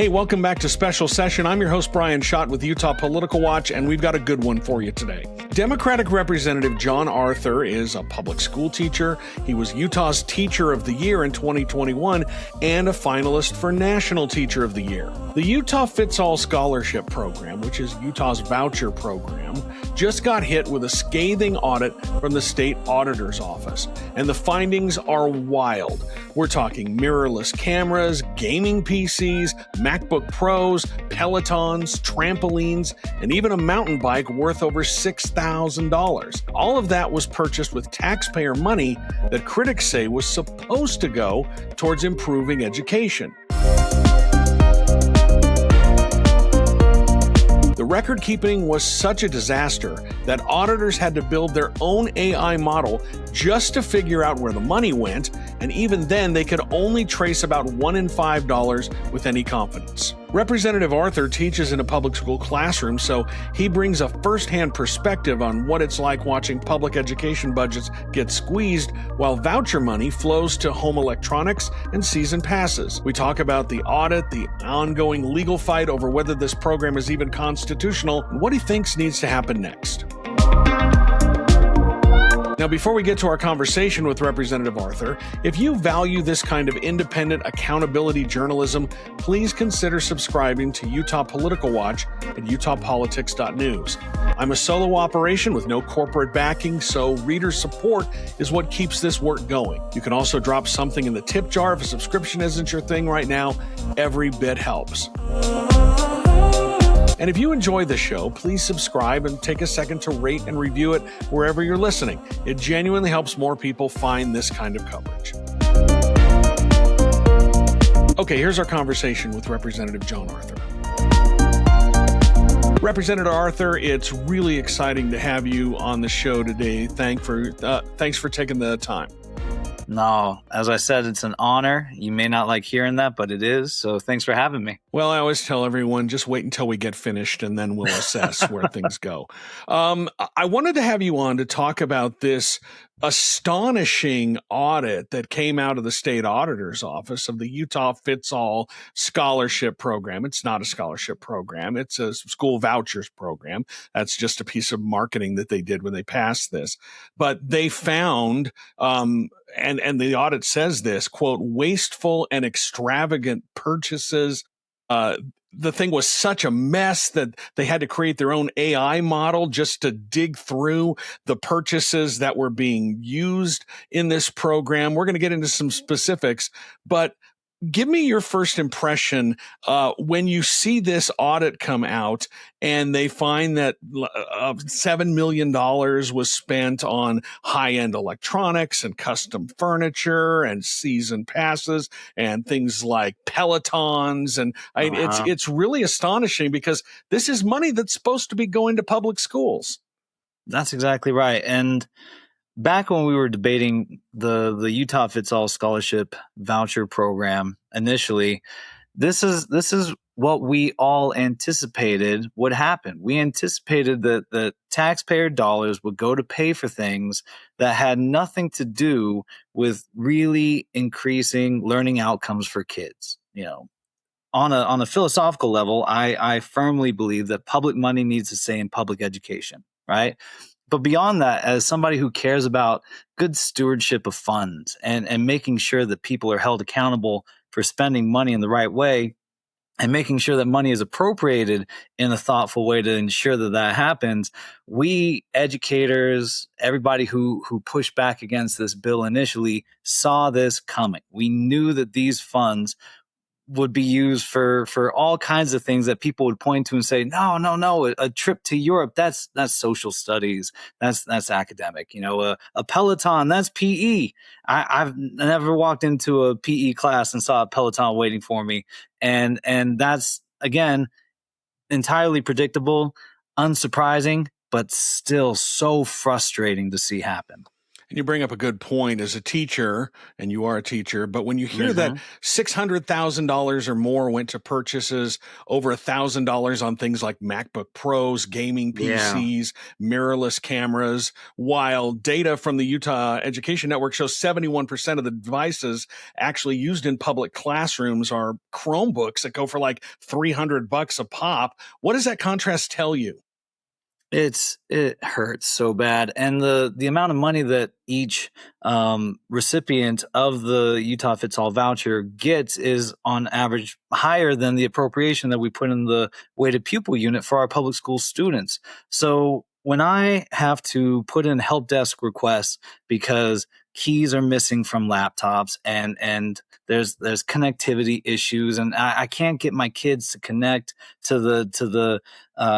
Hey, welcome back to Special Session. I'm your host, Brian Schott with Utah Political Watch, and we've got a good one for you today. Democratic Representative John Arthur is a public school teacher. He was Utah's Teacher of the Year in 2021 and a finalist for National Teacher of the Year. The Utah Fits All Scholarship Program, which is Utah's Voucher program, just got hit with a scathing audit from the state auditor's office, and the findings are wild. We're talking mirrorless cameras, gaming PCs, MacBook Pros, Pelotons, trampolines, and even a mountain bike worth over $6,000. All of that was purchased with taxpayer money that critics say was supposed to go towards improving education. The record keeping was such a disaster that auditors had to build their own AI model just to figure out where the money went, and even then they could only trace about $1 in $5 with any confidence. Representative Arthur teaches in a public school classroom, so he brings a first-hand perspective on what it's like watching public education budgets get squeezed while voucher money flows to home electronics and season passes. We talk about the audit, the ongoing legal fight over whether this program is even constitutional, and what he thinks needs to happen next. Now, before we get to our conversation with Representative Arthur, if you value this kind of independent accountability journalism, please consider subscribing to Utah Political Watch at utahpolitics.news. I'm a solo operation with no corporate backing, so reader support is what keeps this work going. You can also drop something in the tip jar if a subscription isn't your thing right now. Every bit helps. And if you enjoy the show, please subscribe and take a second to rate and review it wherever you're listening. It genuinely helps more people find this kind of coverage. Okay, here's our conversation with Representative John Arthur. Representative Arthur, it's really exciting to have you on the show today. Thanks for taking the time. No, as I said, it's an honor. You may not like hearing that, but it is. So thanks for having me. Well, I always tell everyone, just wait until we get finished and then we'll assess where things go. I wanted to have you on to talk about this astonishing audit that came out of the state auditor's office of the Utah Fits All Scholarship Program. It's not a scholarship program. It's a school vouchers program. That's just a piece of marketing that they did when they passed this. But they found, and the audit says this, quote, wasteful and extravagant purchases. The thing was such a mess that they had to create their own AI model just to dig through the purchases that were being used in this program. We're going to get into some specifics, but give me your first impression when you see this audit come out and they find that $7 million was spent on high-end electronics and custom furniture and season passes and things like Pelotons. And it's really astonishing because this is money that's supposed to be going to public schools. That's exactly right. And back when we were debating the Utah Fits All Scholarship Voucher Program initially, this is what we all anticipated would happen. We anticipated that the taxpayer dollars would go to pay for things that had nothing to do with really increasing learning outcomes for kids. You know, on a philosophical level, I firmly believe that public money needs to stay in public education, right? But beyond that, as somebody who cares about good stewardship of funds and making sure that people are held accountable for spending money in the right way and making sure that money is appropriated in a thoughtful way to ensure that that happens, we educators, everybody who pushed back against this bill initially, saw this coming. We knew that these funds would be used for all kinds of things that people would point to and say, no, a trip to Europe, that's social studies, that's academic. You know, a Peloton, that's PE. I've never walked into a PE class and saw a Peloton waiting for me. And that's, again, entirely predictable, unsurprising, but still so frustrating to see happen. And you bring up a good point as a teacher, and you are a teacher, but when you hear that Hmm. $600,000 or more went to purchases, over $1,000 on things like MacBook Pros, gaming Yeah. PCs, mirrorless cameras, while data from the Utah Education Network shows 71% of the devices actually used in public classrooms are Chromebooks that go for like $300 a pop. What does that contrast tell you? It hurts so bad, and the amount of money that each recipient of the Utah Fits All voucher gets is on average higher than the appropriation that we put in the weighted pupil unit for our public school students. So when I have to put in help desk requests because keys are missing from laptops and there's connectivity issues and I can't get my kids to connect to the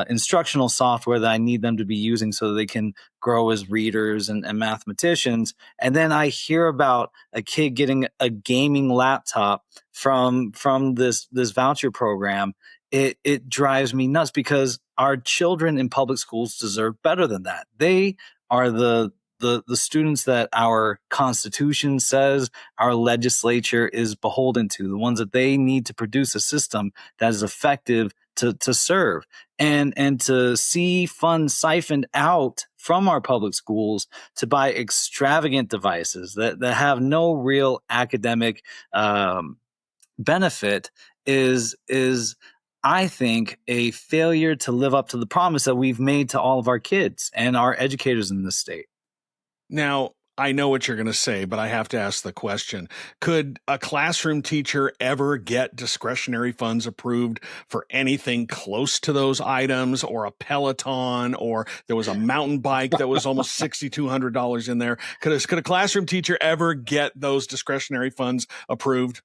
instructional software that I need them to be using so they can grow as readers and mathematicians. And then I hear about a kid getting a gaming laptop from this voucher program. It drives me nuts because our children in public schools deserve better than that. They are the students that our constitution says our legislature is beholden to, the ones that they need to produce a system that is effective to serve, and to see funds siphoned out from our public schools to buy extravagant devices that have no real academic benefit is I think a failure to live up to the promise that we've made to all of our kids and our educators in this state. Now, I know what you're going to say, but I have to ask the question. Could a classroom teacher ever get discretionary funds approved for anything close to those items, or a Peloton, or there was a mountain bike that was almost $6,200 in there? Could a classroom teacher ever get those discretionary funds approved?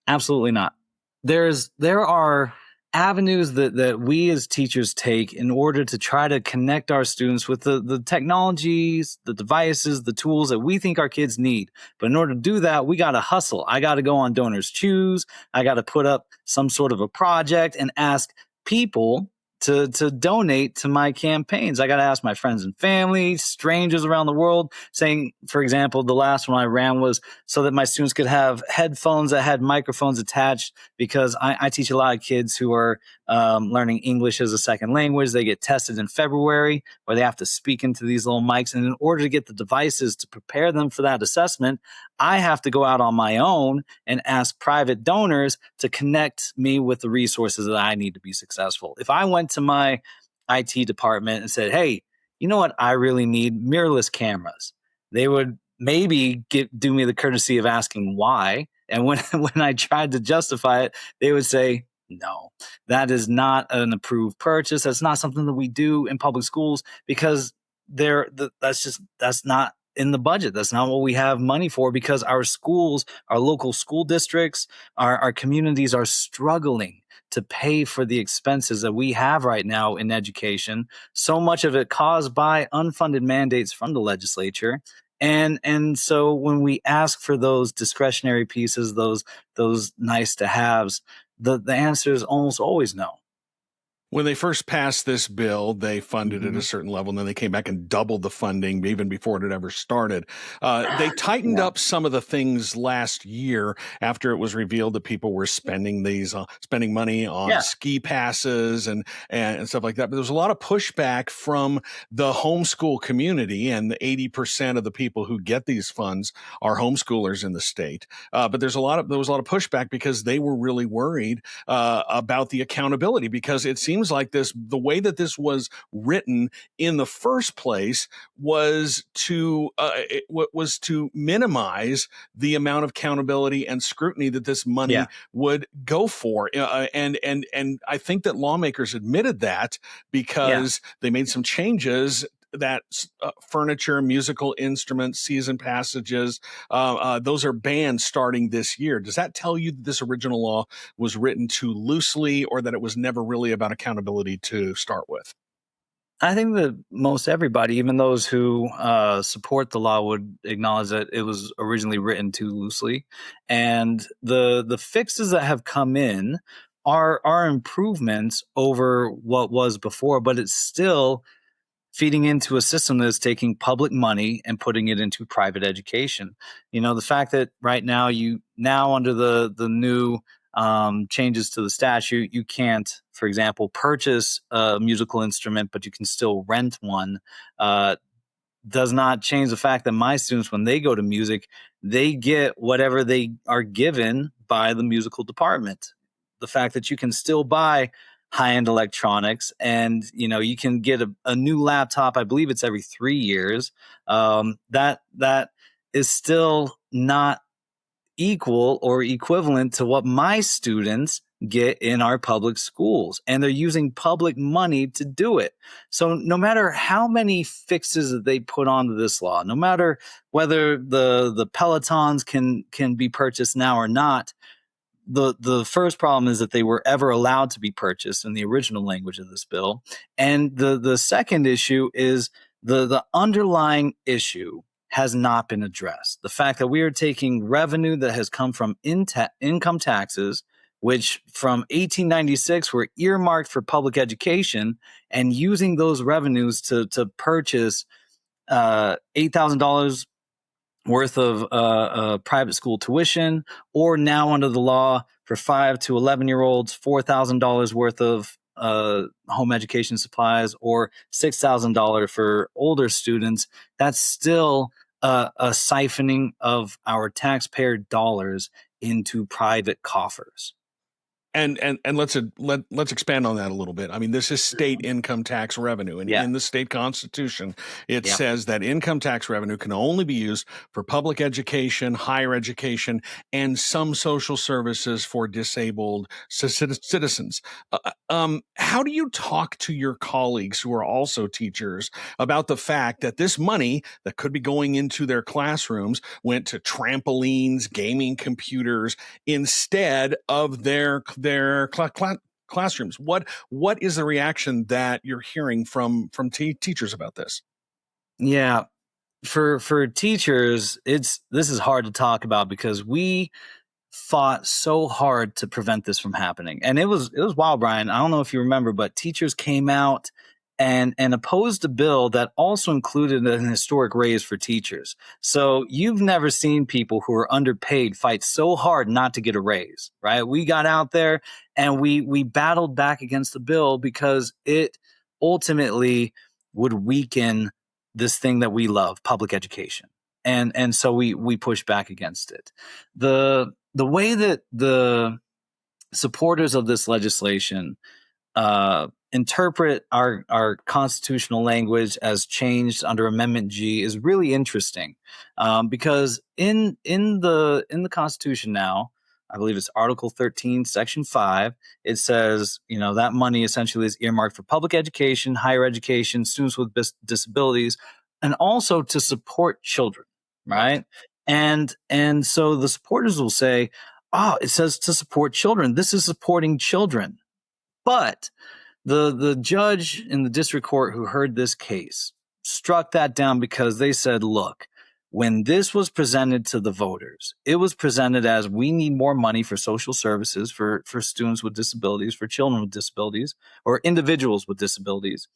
Absolutely not. There are avenues that we as teachers take in order to try to connect our students with the technologies, the devices, the tools that we think our kids need. But in order to do that, we got to hustle. I got to go on Donors Choose. I got to put up some sort of a project and ask people to donate to my campaigns. I got to ask my friends and family, strangers around the world, saying, for example, the last one I ran was so that my students could have headphones that had microphones attached, because I teach a lot of kids who are learning English as a second language. They get tested in February where they have to speak into these little mics. And in order to get the devices to prepare them for that assessment, I have to go out on my own and ask private donors to connect me with the resources that I need to be successful. If I went to my IT department and said, hey, you know what? I really need mirrorless cameras. They would maybe do me the courtesy of asking why. And when, when I tried to justify it, they would say, no, that is not an approved purchase. That's not something that we do in public schools because that's not in the budget. That's not what we have money for, because our schools, our local school districts, our communities are struggling to pay for the expenses that we have right now in education. So much of it caused by unfunded mandates from the legislature. And so when we ask for those discretionary pieces, those nice to haves, the answer is almost always no. When they first passed this bill, they funded at a Hmm. certain level, and then they came back and doubled the funding even before it had ever started. They tightened Yeah. up some of the things last year after it was revealed that people were spending money on Yeah. ski passes and stuff like that. But there was a lot of pushback from the homeschool community, and the 80% of the people who get these funds are homeschoolers in the state. But there was a lot of pushback because they were really worried about the accountability, because it seems like the way that this was written in the first place was to minimize the amount of accountability and scrutiny that this money Yeah. would go for. And I think that lawmakers admitted that, Yeah. because they made some changes that furniture, musical instruments, season passages, those are banned starting this year. Does that tell you that this original law was written too loosely, or that it was never really about accountability to start with? I think that most everybody, even those who support the law, would acknowledge that it was originally written too loosely, and the fixes that have come in are improvements over what was before, but it's still feeding into a system that's taking public money and putting it into private education. The fact that right now under the new changes to the statute, you can't, for example, purchase a musical instrument, but you can still rent one. Does not change the fact that my students, when they go to music, they get whatever they are given by the musical department. The fact that you can still buy high-end electronics, and you can get a new laptop, I believe it's every 3 years, that is still not equal or equivalent to what my students get in our public schools, and they're using public money to do it. So no matter how many fixes that they put onto this law, no matter whether the Pelotons can be purchased now or not, the first problem is that they were ever allowed to be purchased in the original language of this bill. And the second issue is the underlying issue has not been addressed. The fact that we are taking revenue that has come from income taxes, which from 1896 were earmarked for public education, and using those revenues to purchase $8,000 worth of private school tuition, or now under the law for 5 to 11-year-olds, $4,000 worth of home education supplies, or $6,000 for older students. That's still a siphoning of our taxpayer dollars into private coffers. And let's expand on that a little bit. I mean, this is state income tax revenue, and in the state constitution, it says that income tax revenue can only be used for public education, higher education, and some social services for disabled citizens. How do you talk to your colleagues who are also teachers about the fact that this money that could be going into their classrooms went to trampolines, gaming computers, instead of their classrooms? What is the reaction that you're hearing from teachers about this? Yeah, for teachers, this is hard to talk about because we fought so hard to prevent this from happening, and it was wild, Brian. I don't know if you remember, but teachers came out and opposed a bill that also included an historic raise for teachers. So you've never seen people who are underpaid fight so hard not to get a raise, right? We got out there and we battled back against the bill because it ultimately would weaken this thing that we love, public education. And so we pushed back against it. The way that the supporters of this legislation interpret our constitutional language as changed under Amendment G is really interesting, because in the Constitution now, I believe it's Article 13, Section 5, it says, that money essentially is earmarked for public education, higher education, students with disabilities, and also to support children, right? And so the supporters will say, it says to support children. This is supporting children. But the judge in the district court who heard this case struck that down because they said, look, when this was presented to the voters, it was presented as we need more money for social services for students with disabilities, for children with disabilities, or individuals with disabilities.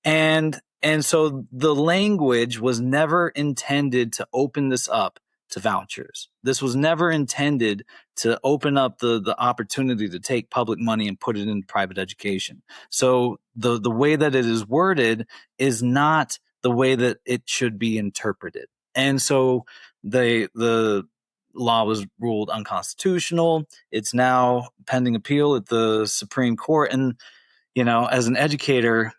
And so the language was never intended to open this up to vouchers. This was never intended to open up the opportunity to take public money and put it in private education. So the way that it is worded is not the way that it should be interpreted. And so the law was ruled unconstitutional. It's now pending appeal at the Supreme Court. And, as an educator,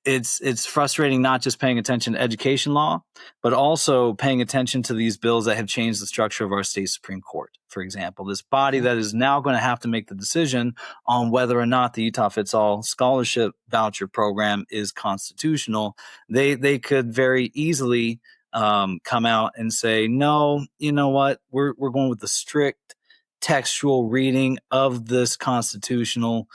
it's frustrating not just paying attention to education law, but also paying attention to these bills that have changed the structure of our state Supreme Court. For example, this body that is now going to have to make the decision on whether or not the Utah Fits All scholarship voucher program is constitutional. They could very easily come out and say, no, you know what, we're going with the strict textual reading of this constitutional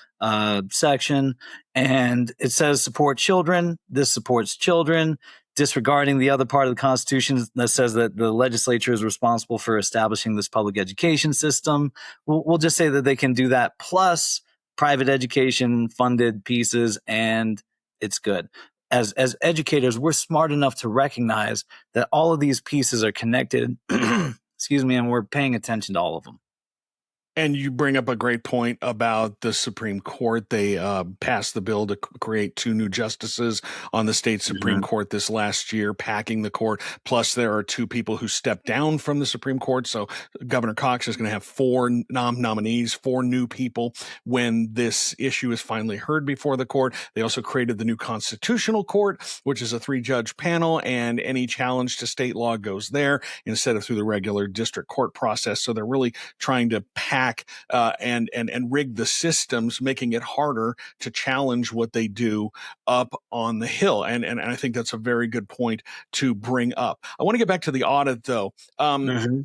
section, and it says support children. This supports children, disregarding the other part of the Constitution that says that the legislature is responsible for establishing this public education system. We'll just say that they can do that plus private education funded pieces, and it's good. as educators, we're smart enough to recognize that all of these pieces are connected. Excuse me, and we're paying attention to all of them. And you bring up a great point about the Supreme Court. They passed the bill to create 2 new justices on the state Supreme Court this last year, packing the court. Plus, there are 2 people who stepped down from the Supreme Court. So Governor Cox is going to have 4 nominees, 4 new people when this issue is finally heard before the court. They also created the new Constitutional Court, which is a 3-judge panel, and any challenge to state law goes there instead of through the regular district court process. So they're really trying to pack and rig the systems, making it harder to challenge what they do up on the Hill. And I think that's a very good point to bring up. I want to get back to the audit, though. One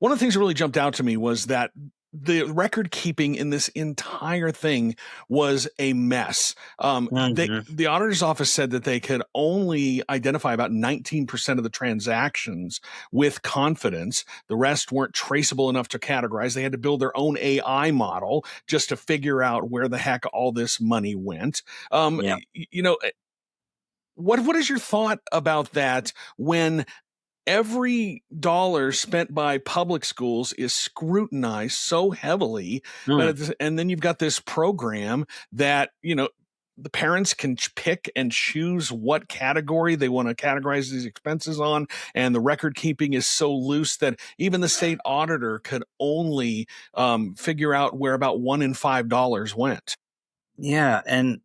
of the things that really jumped out to me was that the record keeping in this entire thing was a mess. The auditor's office said that they could only identify about 19% of the transactions with confidence. The rest weren't traceable enough to categorize. They had to build their own AI model just to figure out where the heck all this money went. You know, what is your thought about that when every dollar spent by public schools is scrutinized so heavily, and then you've got this program that, the parents can pick and choose what category they want to categorize these expenses on, and the record keeping is so loose that even the state auditor could only figure out where about $1 in $5 went. Yeah, and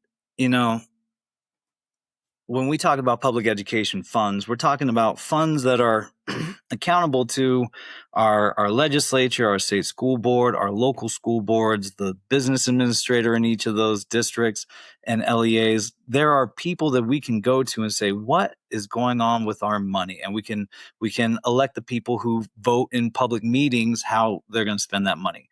when we talk about public education funds, we're talking about funds that are accountable to our legislature, our state school board, our local school boards, the business administrator in each of those districts and LEAs. There are people that we can go to and say, what is going on with our money? And we can elect the people who vote in public meetings how they're going to spend that money.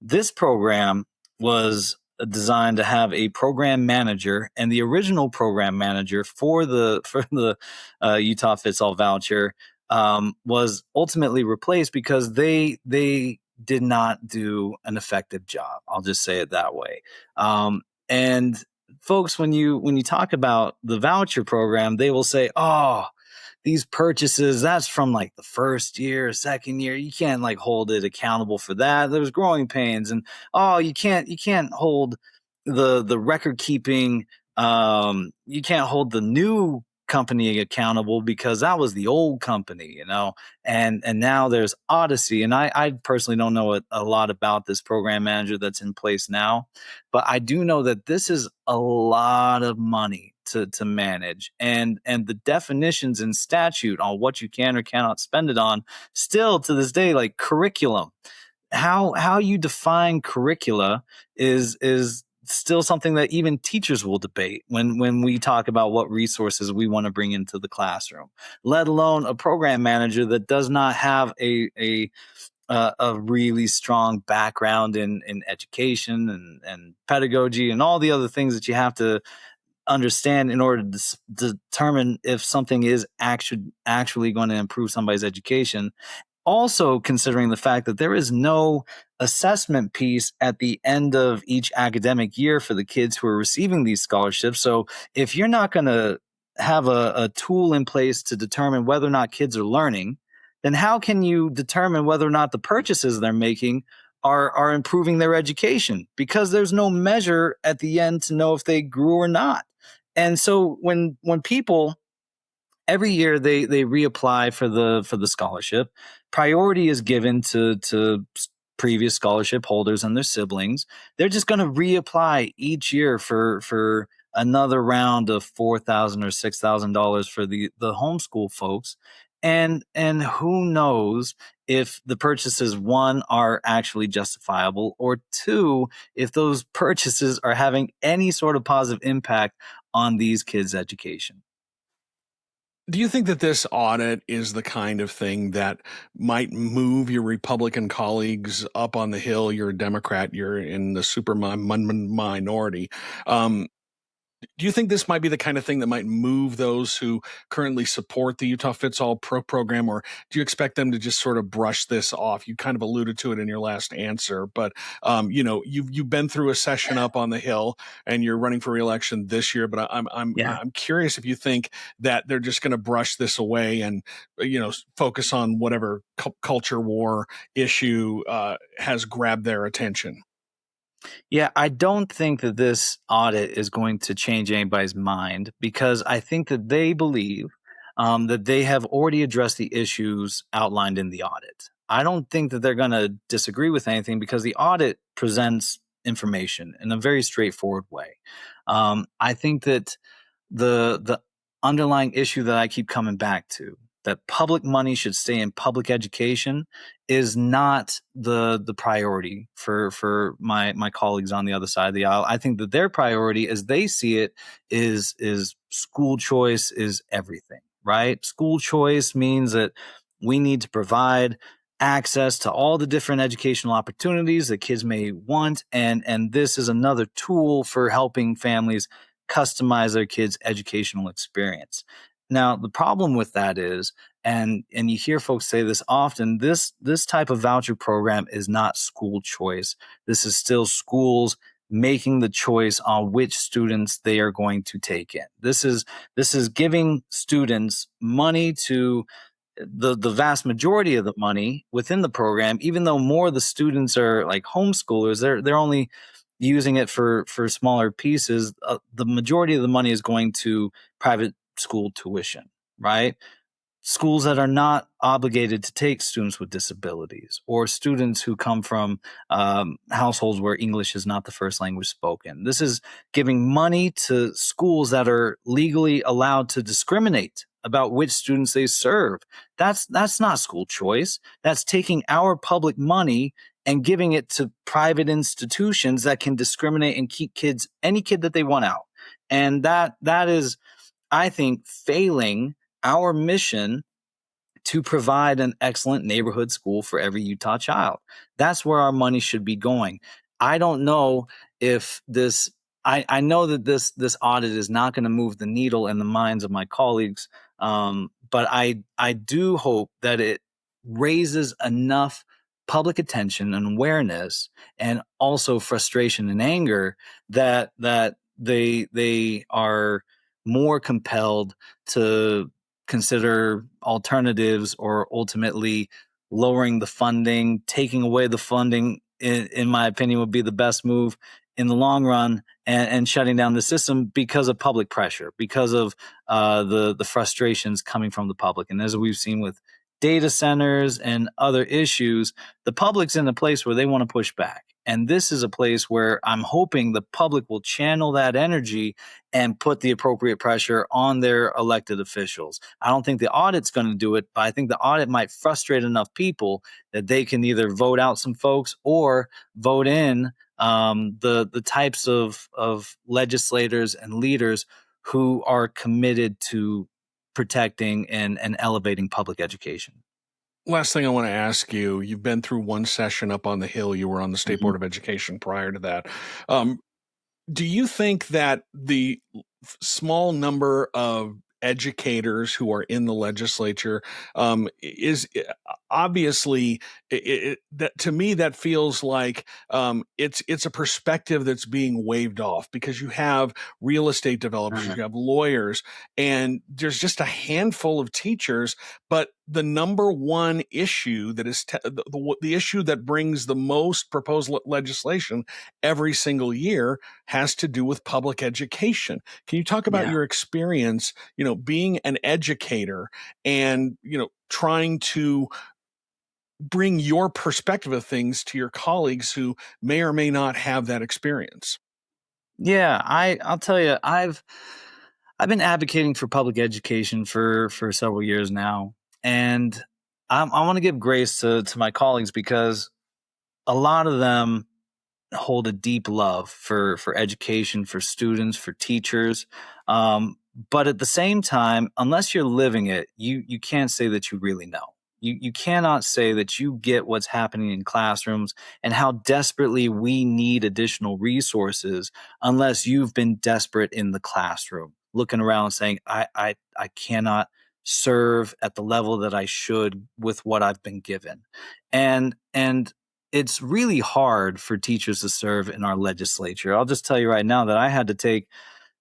This program was designed to have a program manager, and the original program manager for the Utah Fits All voucher was ultimately replaced because they did not do an effective job. I'll just say it that way. And folks, when you talk about the voucher program, they will say, "Oh, these purchases, that's from like the first year, second year. You can't like hold it accountable for that. There's growing pains, and you can't hold the record keeping. You can't hold the new company accountable because that was the old company, and now there's Odyssey. And I personally don't know a lot about this program manager that's in place now, but I do know that this is a lot of money to manage, and the definitions in statute on what you can or cannot spend it on still to this day, like curriculum, how you define curricula is still something that even teachers will debate when we talk about what resources we want to bring into the classroom, let alone a program manager that does not have a really strong background in education and pedagogy and all the other things that you have to understand in order to determine if something is actually going to improve somebody's education. Also considering the fact that there is no assessment piece at the end of each academic year for the kids who are receiving these scholarships. So if you're not going to have a tool in place to determine whether or not kids are learning, then how can you determine whether or not the purchases they're making are improving their education? Because there's no measure at the end to know if they grew or not. And so when people every year they reapply for the scholarship, priority is given to previous scholarship holders and their siblings. They're just going to reapply each year for another round of $4,000 or $6,000 for the homeschool folks. And who knows if the purchases, one, are actually justifiable, or two, if those purchases are having any sort of positive impact on these kids' education. Do you think that this audit is the kind of thing that might move your Republican colleagues up on the Hill? You're a Democrat, you're in the super minority. Do you think this might be the kind of thing that might move those who currently support the Utah Fits All program, or do you expect them to just sort of brush this off? You kind of alluded to it in your last answer, but you've been through a session up on the Hill, and you're running for reelection this year. But Yeah. I'm curious if you think that they're just going to brush this away and focus on whatever culture war issue has grabbed their attention. Yeah, I don't think that this audit is going to change anybody's mind because I think that they believe that they have already addressed the issues outlined in the audit. I don't think that they're going to disagree with anything because the audit presents information in a very straightforward way. I think that the underlying issue that I keep coming back to, that public money should stay in public education, is not the priority for my colleagues on the other side of the aisle. I think that their priority, as they see it, is school choice is everything, right? School choice means that we need to provide access to all the different educational opportunities that kids may want, and this is another tool for helping families customize their kids' educational experience. Now, the problem with that is, and you hear folks say this often, this type of voucher program is not school choice. This is still schools making the choice on which students they are going to take in. This is giving students money to the vast majority of the money within the program, even though more of the students are like homeschoolers, they're only using it for smaller pieces. The majority of the money is going to private school tuition, right? Schools that are not obligated to take students with disabilities or students who come from households where English is not the first language spoken. This is giving money to schools that are legally allowed to discriminate about which students they serve. That's not school choice. That's taking our public money and giving it to private institutions that can discriminate and keep any kid that they want out. And that is, I think, failing our mission to provide an excellent neighborhood school for every Utah child. That's where our money should be going. I don't know if this, I know that this audit is not going to move the needle in the minds of my colleagues, but I do hope that it raises enough public attention and awareness, and also frustration and anger, that they are more compelled to consider alternatives, or ultimately lowering the funding. Taking away the funding, in my opinion, would be the best move in the long run, and shutting down the system because of public pressure, because of the frustrations coming from the public. And as we've seen with data centers and other issues, the public's in a place where they want to push back. And this is a place where I'm hoping the public will channel that energy and put the appropriate pressure on their elected officials. I don't think the audit's going to do it, but I think the audit might frustrate enough people that they can either vote out some folks or vote in the types of legislators and leaders who are committed to protecting and elevating public education. Last thing I want to ask you, you've been through one session up on the Hill. You were on the State Board of Education prior to that. Do you think that the small number of educators who are in the legislature is obviously that, to me, that feels like it's a perspective that's being waved off, because you have real estate developers, you have lawyers, and there's just a handful of teachers. But the number one issue that is the issue that brings the most proposed legislation every single year has to do with public education. Can you talk about your experience, being an educator and, trying to bring your perspective of things to your colleagues who may or may not have that experience? Yeah, I'll tell you, I've been advocating for public education for several years now, and I want to give grace to my colleagues, because a lot of them hold a deep love for education, for students, for teachers. But at the same time, unless you're living it, you can't say that you really know. You cannot say that you get what's happening in classrooms and how desperately we need additional resources unless you've been desperate in the classroom, looking around saying, I cannot serve at the level that I should with what I've been given. And it's really hard for teachers to serve in our legislature. I'll just tell you right now that I had to take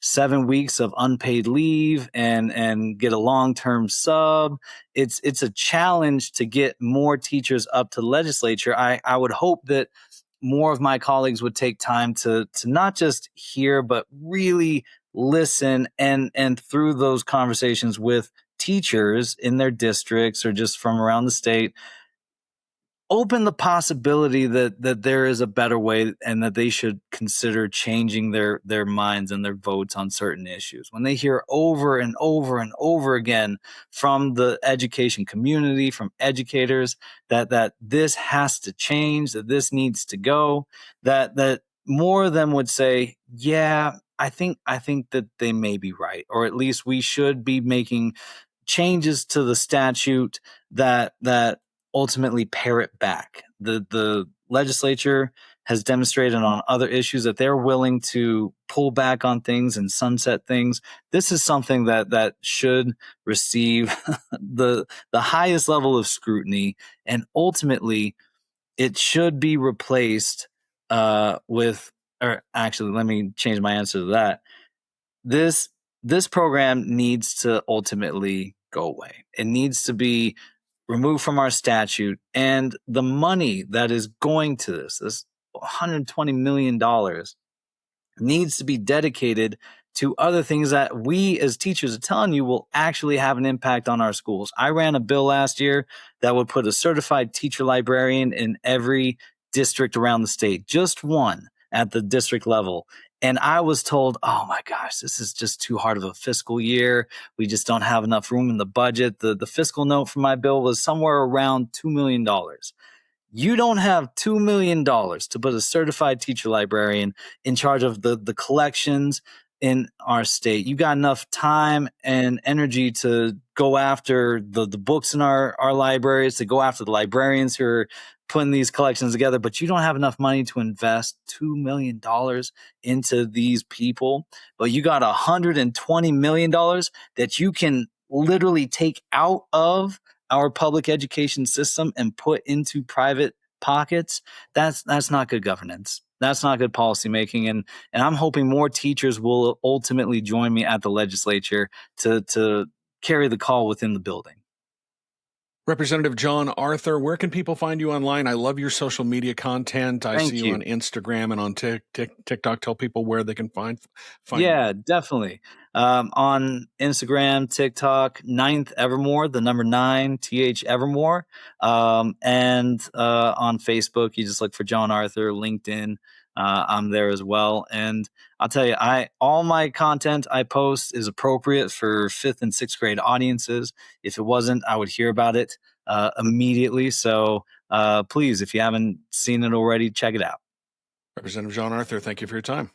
7 weeks of unpaid leave and get a long-term sub. It's a challenge to get more teachers up to the legislature. I would hope that more of my colleagues would take time to not just hear, but really listen and through those conversations with teachers in their districts or just from around the state, open the possibility that there is a better way and that they should consider changing their minds and their votes on certain issues. When they hear over and over and over again from the education community, from educators, that this has to change, that this needs to go, that more of them would say, yeah, I think that they may be right, or at least we should be making changes to the statute that ultimately pare it back. The legislature has demonstrated on other issues that they're willing to pull back on things and sunset things. This is something that should receive the highest level of scrutiny, and ultimately it should be replaced with, or actually, let me change my answer to that. This program needs to ultimately go away. It needs to be removed from our statute, and the money that is going to this $120 million needs to be dedicated to other things that we as teachers are telling you will actually have an impact on our schools. I ran a bill last year that would put a certified teacher librarian in every district around the state, just one at the district level. And I was told, oh my gosh, this is just too hard of a fiscal year. We just don't have enough room in the budget. The fiscal note for my bill was somewhere around $2 million. You don't have $2 million to put a certified teacher librarian in charge of the collections in our state. You got enough time and energy to go after the books in our libraries, to go after the librarians who are putting these collections together, but you don't have enough money to invest $2 million into these people. But you got $120 million that you can literally take out of our public education system and put into private pockets. That's not good governance. That's not good policy making. And I'm hoping more teachers will ultimately join me at the legislature to carry the call within the building. Representative John Arthur, where can people find you online? I love your social media content. I see you on Instagram and on TikTok. Tell people where they can find yeah, you. Definitely. On Instagram, TikTok, 9th Evermore, the number 9, TH Evermore. And on Facebook, you just look for John Arthur. LinkedIn, I'm there as well. And I'll tell you, all my content I post is appropriate for 5th and 6th grade audiences. If it wasn't, I would hear about it immediately. So please, if you haven't seen it already, check it out. Representative John Arthur, thank you for your time.